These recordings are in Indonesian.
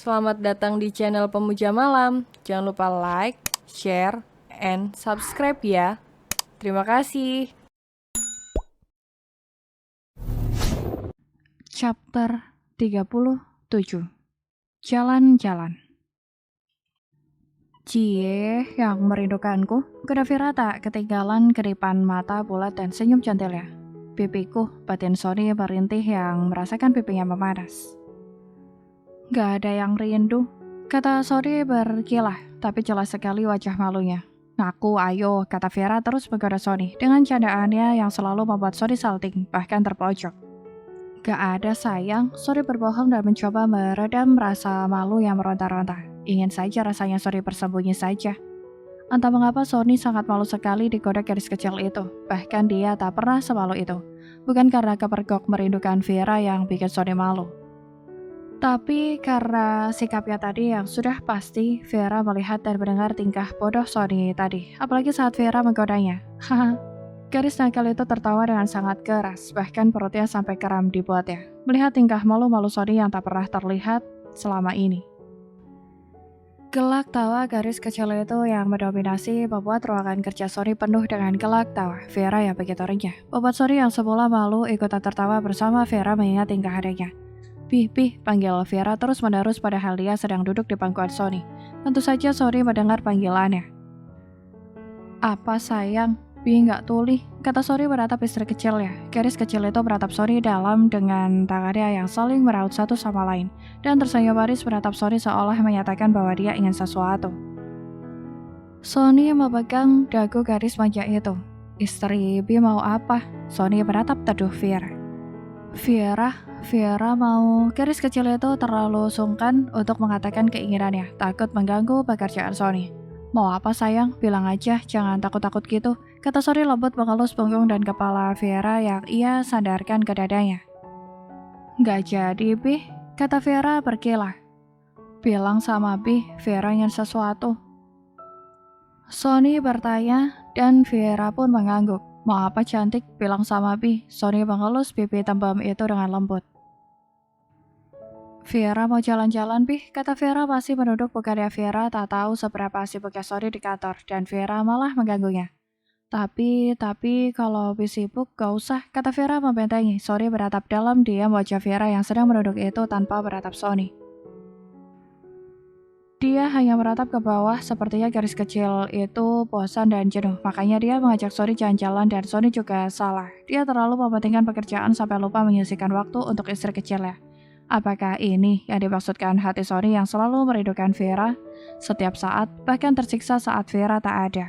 Selamat datang di channel Pemuja Malam. Jangan lupa like, share, and subscribe ya. Terima kasih. Chapter 37. Jalan-jalan. Cie yang merindukanku, kuda Vira tak ketinggalan kedipan mata bulat dan senyum centilnya. Pipiku, batin Sony merintih yang merasakan pipinya memanas. Gak ada yang rindu, kata Sony berkilah, tapi jelas sekali wajah malunya. Ngaku ayo, kata Vira terus menggoda Sony dengan candaannya yang selalu membuat Sony salting, bahkan terpojok. Gak ada sayang, Sony berbohong dan mencoba meredam rasa malu yang meronta-ronta. Ingin saja rasanya Sony bersembunyi saja. Entah mengapa Sony sangat malu sekali digoda gadis kecil itu. Bahkan dia tak pernah semalu itu. Bukan karena kepergok merindukan Vira yang bikin Sony malu. Tapi karena sikapnya tadi yang sudah pasti Vira melihat dan mendengar tingkah bodoh Sony tadi. Apalagi saat Vira menggodanya. Haha. Gadis nakal itu tertawa dengan sangat keras, bahkan perutnya sampai kram dibuatnya. Melihat tingkah malu-malu Sony yang tak pernah terlihat selama ini. Gelak tawa gadis kecil itu yang mendominasi membuat ruangan kerja Sony penuh dengan gelak tawa Vira yang begitu renyah. Membuat Sony yang semula malu ikutan tertawa bersama Vira mengingat tingkah adanya. Pih, panggil Vira terus-menerus padahal dia sedang duduk di pangkuan Sony. Tentu saja Sony mendengar panggilannya. Apa sayang? Bi nggak tuli, kata Sony menatap istri kecilnya. Gadis kecil itu menatap Sony dalam dengan tangannya yang saling meraut satu sama lain. Dan tersenyum manis menatap Sony seolah menyatakan bahwa dia ingin sesuatu. Sony memegang dagu gadis manja itu. Istri Bi mau apa? Sony menatap teduh Vira. Vira mau. Gadis kecil itu terlalu sungkan untuk mengatakan keinginannya, takut mengganggu pekerjaan Sony. Mau apa sayang? Bilang aja, jangan takut-takut gitu, kata Sony lembut mengelus punggung dan kepala Vira yang ia sandarkan ke dadanya. Gak jadi, Bi, kata Vira berkilah. Bilang sama Bi, Vira ingin sesuatu. Sony bertanya dan Vira pun mengangguk. Mau apa cantik? Bilang sama Bi. Sony mengelus pipi tembam itu dengan lembut. Vira mau jalan-jalan, Bi, kata Vira masih menunduk bukannya Vira tak tahu seberapa sibuknya Sony di kantor dan Vira malah mengganggunya. Tapi kalau Bi sibuk gak usah, kata Vira membentengi. Sony beratap dalam diam wajah Vira yang sedang menunduk itu tanpa beratap Sony. Dia hanya meratap ke bawah sepertinya garis kecil itu bosan dan jenuh. Makanya dia mengajak Sony jalan-jalan dan Sony juga salah. Dia terlalu mementingkan pekerjaan sampai lupa menyisihkan waktu untuk istri kecilnya. Apakah ini yang dimaksudkan hati Sony yang selalu merindukan Vira setiap saat, bahkan tersiksa saat Vira tak ada?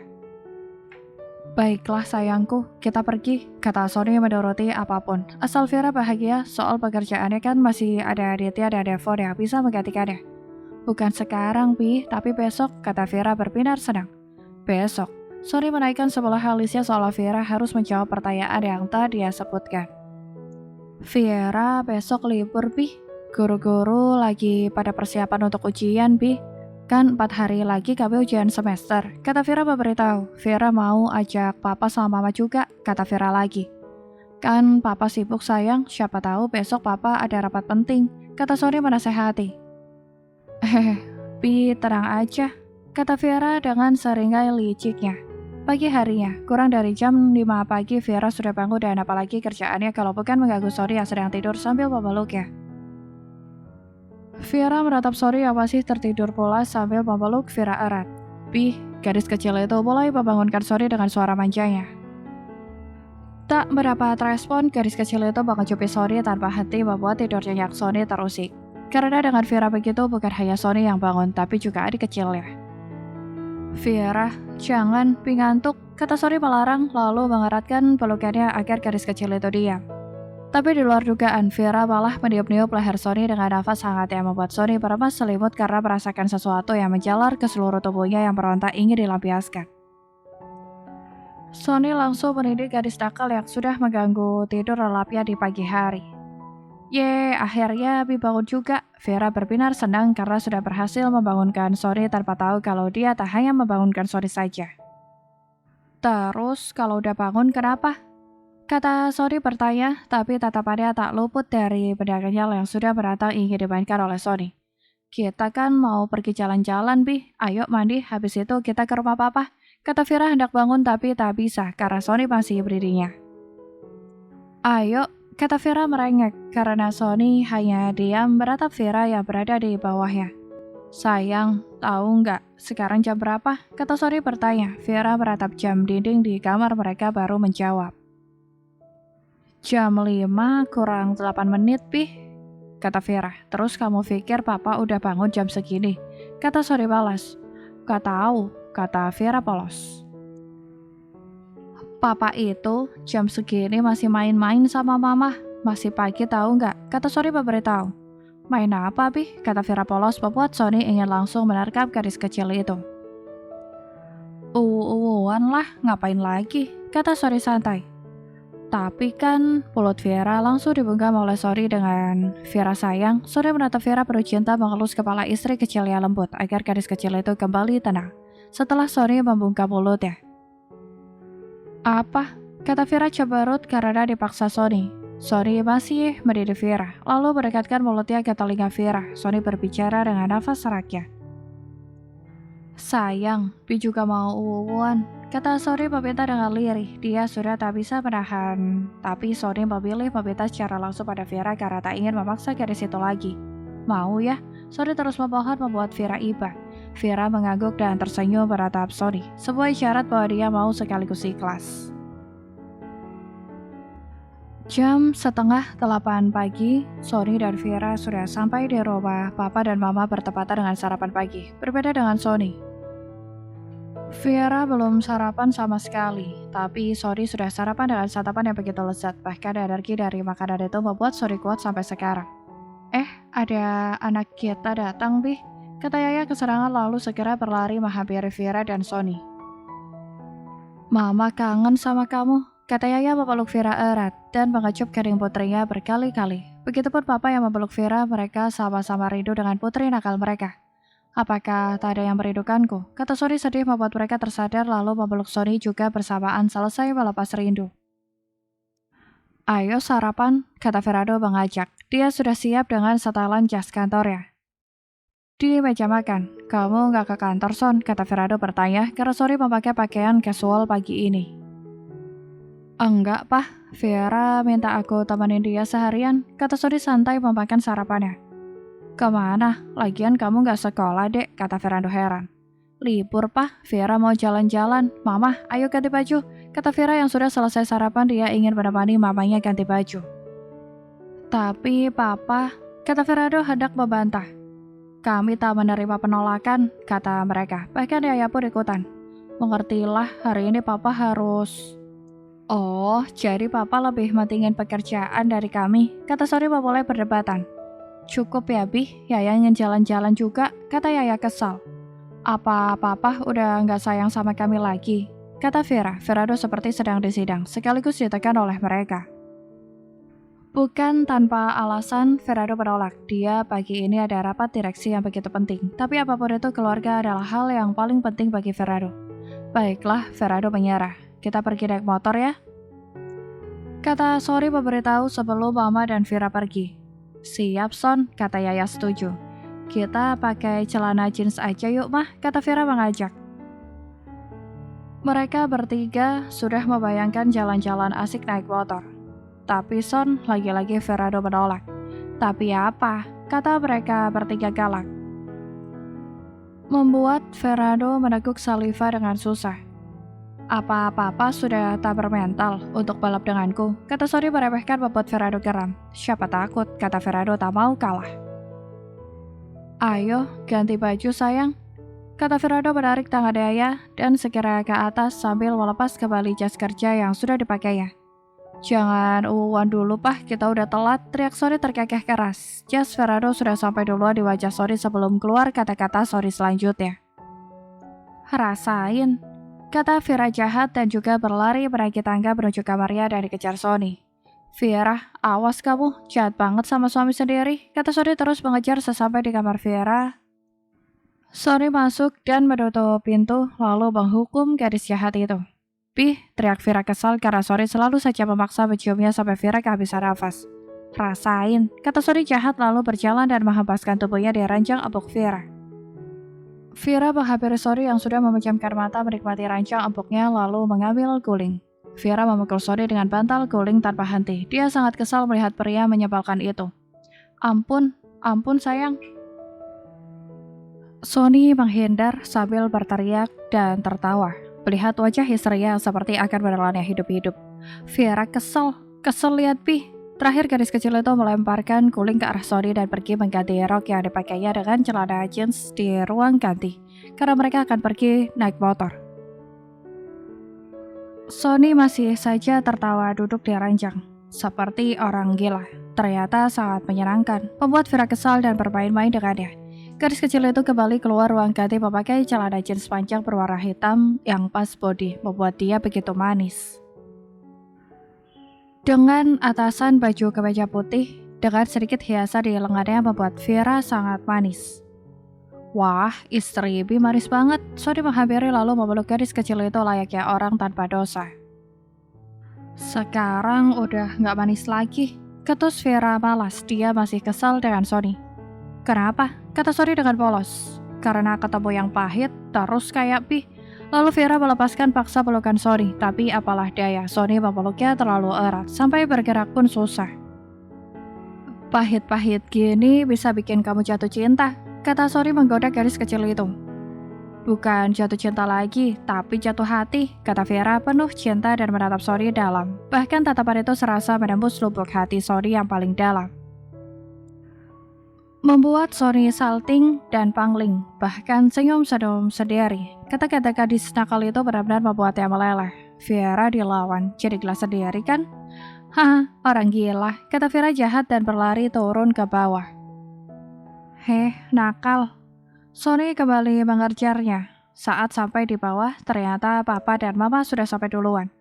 Baiklah sayangku, kita pergi, kata Sony menuruti apapun. Asal Vira bahagia, soal pekerjaannya kan masih ada Ditya dan Devon yang bisa menggantikannya. Bukan sekarang, Bi, tapi besok, kata Vira berbinar senang. Besok, Sony menaikkan sebelah alisnya seolah Vira harus menjawab pertanyaan yang tak dia sebutkan. Vira besok libur, Bi. Guru-guru lagi pada persiapan untuk ujian, Bi. Kan 4 hari lagi kami ujian semester, kata Vira memberitahu. Vira mau ajak papa sama mama juga, kata Vira lagi. Kan papa sibuk sayang, siapa tahu besok papa ada rapat penting, kata Sony menasehati. Bi tenang aja, kata Vira dengan seringai liciknya. Pagi harinya, kurang dari jam 5 pagi Vira sudah bangun dan apalagi kerjaannya kalau bukan mengganggu Sony yang sedang tidur sambil memeluknya. Vira menatap Sony yang masih tertidur pula sambil memeluk Vira erat. Bi, gadis kecil itu mulai membangunkan Sony dengan suara manjanya. Tak mendapat respon, gadis kecil itu mengecupi Sony tanpa henti membuat tidur nyenyak Sony terusik. Karena dengan Vira begitu bukan hanya Sony yang bangun, tapi juga adik kecilnya. Vira, jangan, Bi ngantuk, kata Sony melarang lalu mengeratkan pelukannya agar gadis kecil itu diam. Tapi di luar dugaan, Vira malah meniup-niup leher Sony dengan nafas hangat yang membuat Sony meremas selimut karena merasakan sesuatu yang menjalar ke seluruh tubuhnya yang meronta ingin dilampiaskan. Sony langsung menindih gadis nakal yang sudah mengganggu tidur lelapnya di pagi hari. Ye, akhirnya Bi bangun juga. Vira berbinar senang karena sudah berhasil membangunkan Sony tanpa tahu kalau dia tak hanya membangunkan Sony saja. Terus, kalau udah bangun kenapa? Kata Sony bertanya, tapi tatapannya tak luput dari pedagangnya yang sudah merantau ingin dimainkan oleh Sony. Kita kan mau pergi jalan-jalan, Bi. Ayo mandi, habis itu kita ke rumah papa. Kata Vira hendak bangun tapi tak bisa karena Sony masih berdirinya. Ayo, kata Vira merengek karena Sony hanya diam beratap Vira yang berada di bawahnya. Sayang, tahu nggak sekarang jam berapa? Kata Sony bertanya. Vira beratap jam dinding di kamar mereka baru menjawab. Jam 5 kurang 8 menit, Pi. Kata Vira. Terus kamu pikir papa udah bangun jam segini? Kata Sony balas. Gak tahu, kata Vira polos. Papa itu jam segini masih main-main sama mama. Masih pagi tahu nggak? Kata Sony memberitahu. Main apa, Bi? Kata Vira polos membuat Sony ingin langsung menerkam gadis kecil itu. Uwan lah, ngapain lagi? Kata Sony santai. Tapi kan mulut Vira langsung dibungkam oleh Sony dengan Vira sayang. Sony menatap Vira penuh cinta mengelus kepala istri kecil yang lembut agar gadis kecil itu kembali tenang. Setelah Sony membungkam mulutnya. Apa? Kata Vira ceberut karena dipaksa Sony. Sony masih mendidik Vira, lalu mendekatkan mulutnya ke telinga Vira. Sony berbicara dengan nafas seraknya. Sayang, Bi juga mau uwuan. Kata Sony meminta dengan lirih. Dia sudah tak bisa menahan, tapi Sony memilih meminta secara langsung pada Vira karena tak ingin memaksa gadis itu lagi. Mau ya? Sony terus memohon membuat Vira iba. Vira mengangguk dan tersenyum beratap Sony, sebuah isyarat bahwa dia mau sekaligus ikhlas. Jam 7:30 pagi, Sony dan Vira sudah sampai di rumah papa dan mama bertepatan dengan sarapan pagi. Berbeda dengan Sony. Vira belum sarapan sama sekali, tapi Sony sudah sarapan dengan santapan yang begitu lezat. Bahkan energi dari makanan itu membuat Sony kuat sampai sekarang. Ada anak kita datang, Bi. Kata Yaya kesenangan lalu segera berlari menghampiri Vira dan Sony. Mama kangen sama kamu, kata Yaya memeluk Vira erat dan mengecup kering putrinya berkali-kali. Begitupun Papa yang memeluk Vira, mereka sama-sama rindu dengan putri nakal mereka. Apakah tak ada yang merindukanku? Kata Sony sedih membuat mereka tersadar lalu memeluk Sony juga bersamaan selesai melepas rindu. Ayo sarapan, kata Ferrado mengajak. Dia sudah siap dengan setelan jas kantornya. Di meja makan, kamu nggak ke kantor, Son? Kata Ferrado bertanya karena Sony memakai pakaian casual pagi ini. Enggak, Pak. Vera minta aku temenin dia seharian, kata Sony santai memakan sarapannya. Kemana? Lagian kamu nggak sekolah, Dek, kata Ferrado heran. Libur, Pak. Vera mau jalan-jalan. Mama, ayo ganti baju, kata Vera yang sudah selesai sarapan. Dia ingin menemani mamanya ganti baju. Tapi, Papa, kata Ferrado hendak membantah. Kami tak menerima penolakan, kata mereka. Bahkan Yaya pun ikutan. Mengertilah, hari ini Papa harus... Oh, jadi Papa lebih mentingin pekerjaan dari kami, kata Sony memulai perdebatan. Cukup ya, Bi, Yaya ingin jalan-jalan juga, kata Yaya kesal. Apa Papa udah nggak sayang sama kami lagi? Kata Vera. Ferrado seperti sedang disidang, sekaligus ditekan oleh mereka. Bukan tanpa alasan, Ferrado menolak. Dia pagi ini ada rapat direksi yang begitu penting. Tapi apapun itu, keluarga adalah hal yang paling penting bagi Ferrado. Baiklah, Ferrado menyerah. Kita pergi naik motor ya? Kata Sony memberitahu sebelum Mama dan Vira pergi. Siap, Son, kata Yaya setuju. Kita pakai celana jeans aja yuk, Mah, kata Vira mengajak. Mereka bertiga sudah membayangkan jalan-jalan asik naik motor. Tapi Son, lagi-lagi Ferrado menolak. Tapi apa? Kata mereka bertiga galak. Membuat Ferrado meneguk saliva dengan susah. Apa-apa sudah tak bermental untuk balap denganku, kata Sony meremehkan membuat Ferrado geram. Siapa takut, kata Ferrado tak mau kalah. Ayo, ganti baju sayang, kata Ferrado menarik tangan Yaya dan segera ke atas sambil melepas kembali jas kerja yang sudah dipakainya. Jangan uwan dulu, Pak, kita udah telat, teriak Sony terkekeh keras. Jas Ferrado sudah sampai duluan di wajah Sony sebelum keluar kata-kata Sony selanjutnya. Rasain, kata Vira jahat dan juga berlari menaiki tangga menuju kamarnya dan dikejar Sony. Vira, awas kamu, jahat banget sama suami sendiri, kata Sony terus mengejar sesampai di kamar Vira. Sony masuk dan menutup pintu lalu menghukum gadis jahat itu. Teriak Vira kesal karena Sony selalu saja memaksa menciumnya sampai Vira kehabisan nafas. Rasain, kata Sony jahat lalu berjalan dan menghempaskan tubuhnya di ranjang empuk Vera. Vera menghampiri Sony yang sudah memejamkan mata menikmati ranjang empuknya lalu mengambil guling. Vera memukul Sony dengan bantal guling tanpa henti. Dia sangat kesal melihat pria menyebalkan itu. Ampun, ampun sayang. Sony menghindar sambil berteriak dan tertawa. Melihat wajah istrinya yang seperti akan menelannya hidup-hidup. Vera kesel lihat Pi. Terakhir gadis kecil itu melemparkan guling ke arah Sony dan pergi mengganti rok yang dipakainya dengan celana jeans di ruang ganti. Karena mereka akan pergi naik motor. Sony masih saja tertawa duduk di ranjang. Seperti orang gila. Ternyata sangat menyenangkan. Membuat Vera kesal dan bermain-main dengannya. Gadis kecil itu kembali keluar ruang ganti memakai celana jeans panjang berwarna hitam yang pas body, membuat dia begitu manis. Dengan atasan baju kemeja putih, dengan sedikit hiasan di lengannya membuat Vera sangat manis. Wah, istri Bi manis banget. Sony menghampiri lalu memeluk gadis kecil itu layaknya orang tanpa dosa. Sekarang udah gak manis lagi. Ketus Vera malas, dia masih kesal dengan Sony. Kenapa? Kata Sony dengan polos. Karena ketemu yang pahit, terus kayak Pi. Lalu Vera melepaskan paksa pelukan Sony, tapi apalah daya, Sony memeluknya terlalu erat, sampai bergerak pun susah. Pahit-pahit gini bisa bikin kamu jatuh cinta, kata Sony menggoda gadis kecil itu. Bukan jatuh cinta lagi, tapi jatuh hati, kata Vera penuh cinta dan menatap Sony dalam. Bahkan tatapan itu serasa menembus lubuk hati Sony yang paling dalam. Membuat Sony salting dan pangling, bahkan senyum-senyum sendiri. Kata-kata gadis nakal itu benar-benar membuatnya meleleh. Vera dilawan, jadi gila sendiri kan? Haha, orang gila, kata Vera jahat dan berlari turun ke bawah. Heh, nakal. Sony kembali mengerjarnya. Saat sampai di bawah, ternyata papa dan mama sudah sampai duluan.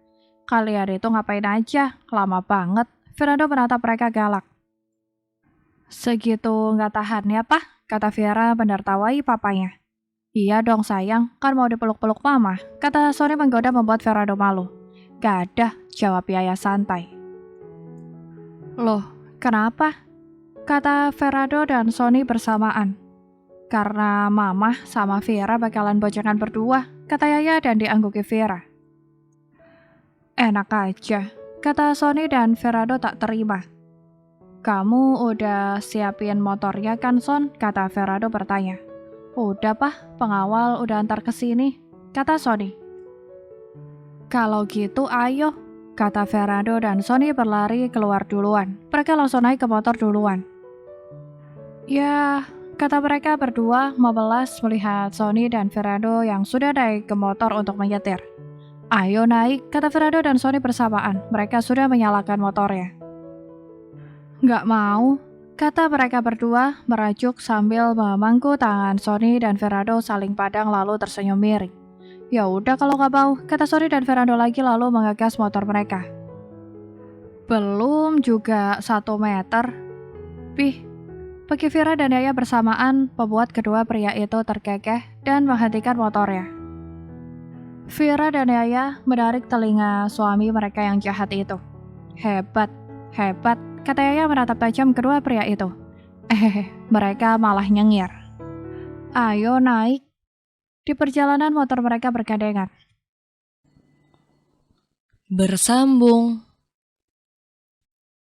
Kalian itu ngapain aja? Lama banget. Fernando menatap mereka galak. Segitu nggak tahan ya, Pak? Kata Vera menertawai papanya. Iya dong sayang, kan mau dipeluk-peluk mama, kata Sony menggoda membuat Fernando malu. Gak ada, jawab Yaya santai. Loh, kenapa? Kata Fernando dan Sony bersamaan. Karena mama sama Vera bakalan bojongan berdua, kata Yaya dan diangguki Vera. Enak aja, kata Sony dan Fernando tak terima. Kamu udah siapin motornya kan Son? Kata Fernando bertanya. Udah Pak, pengawal udah antar ke sini, kata Sony. Kalau gitu ayo, kata Fernando dan Sony berlari keluar duluan. Mereka langsung naik ke motor duluan. Ya, kata mereka berdua membelas melihat Sony dan Fernando yang sudah naik ke motor untuk menyetir. Ayo naik, kata Fernando dan Sony bersamaan. Mereka sudah menyalakan motornya. Gak mau, kata mereka berdua merajuk sambil memangku tangan Sony dan Fernando saling pandang lalu tersenyum miring. Ya udah kalau gak mau, kata Sony dan Fernando lagi lalu mengegas motor mereka. Belum juga 1 meter. Pih, bagi Vera dan Yaya bersamaan membuat kedua pria itu terkekeh dan menghentikan motornya. Vera dan Yaya menarik telinga suami mereka yang jahat itu. Hebat, hebat. Kata Yaya menatap tajam kedua pria itu. Mereka malah nyengir. Ayo naik. Di perjalanan motor mereka bergandengan. Bersambung.